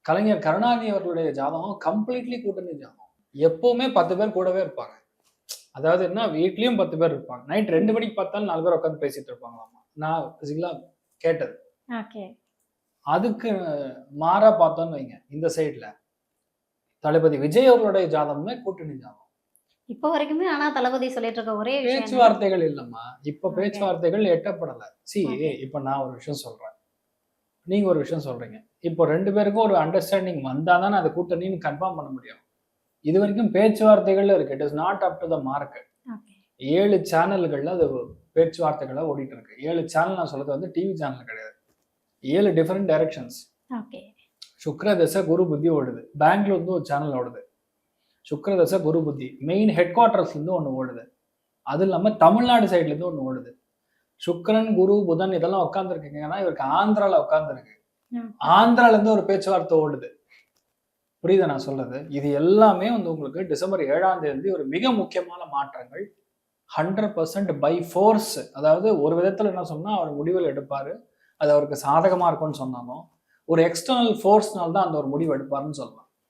கலைஞர் கருணாநிதி அவர்களுடைய ஜாதகம் கம்ப்ளீட்லி கூட்டணி ஜாதகம். எப்பவுமே 10 பேர் கூடவே இருப்பாங்க. அதாவது என்ன, வீட்லயும் 10 பேர் இருப்பாங்க. நைட் 2 மணிக்கு பார்த்தாலும் 4 பேர் உட்காந்து பேசிட்டு இருப்பாங்களாமா. நான் பிசிக்கலா கேட்டது. அதுக்கு மாறா பார்த்தோன்னு வைங்க, இந்த சைட்ல தளபதி விஜய் அவர்களுடைய ஜாதகமே கூட்டணி ஜாதகம். இப்ப வரைக்குமே ஆனா தளபதி சொல்லிட்டு இருக்க ஒரே பேச்சுவார்த்தைகள் இல்லம்மா. இப்ப பேச்சுவார்த்தைகள் எட்டப்படல. இப்ப நான் ஒரு விஷயம் சொல்றேன், நீங்க ஒரு விஷயம் சொல்றீங்க. இப்போ 2 பேருக்கும் ஒரு அண்டர்ஸ்டாண்டிங் வந்தாதான் அது கூட்டணின்னு கன்ஃபார்ம் பண்ண முடியும். இது வரைக்கும் பேச்சுவார்த்தைகள் இருக்கு. It is not up to the mark. 7 சேனல்கள்ல அது பேச்சுவார்த்தைகளா ஓடிட்டு இருக்கு. 7 சேனல் நான் சொல்றது வந்து டிவி சேனல் கிடையாது. 7 டிஃபரெண்ட் டைரக்ஷன்ஸ். சுக்ரதசை குரு புத்தி ஓடுது. பெங்களூர்ல இருந்து ஒரு சேனல் ஓடுது. சுக்ரதசை குரு புத்தி மெயின் ஹெட் குவார்டர்ஸ்ல இருந்து ஒண்ணு ஓடுது. அது இல்லாம தமிழ்நாடு சைட்ல இருந்து ஒண்ணு ஓடுது. சுக்ரன் குரு புதன் இதெல்லாம் உட்காந்துருக்கீங்கன்னா இவருக்கு ஆந்திரால உட்காந்துருக்கு. ஆந்திரால இருந்து ஒரு பேச்சுவார்த்தை ஓடுது. புரியுதா நான் சொல்றது? இது எல்லாமே வந்து உங்களுக்கு டிசம்பர் 7ஆம் தேதி ஒரு மிக முக்கியமான மாற்றங்கள். 100% பை ஃபோர்ஸ். அதாவது ஒரு விதத்துல என்ன சொன்னா அவர் முடிவுகள் எடுப்பாரு, அது அவருக்கு சாதகமா இருக்கும்னு சொன்னாலும் ஒரு எக்ஸ்டர்னல் ஃபோர்ஸ்னால தான் அந்த ஒரு முடிவு எடுப்பாருன்னு சொல்லலாம்.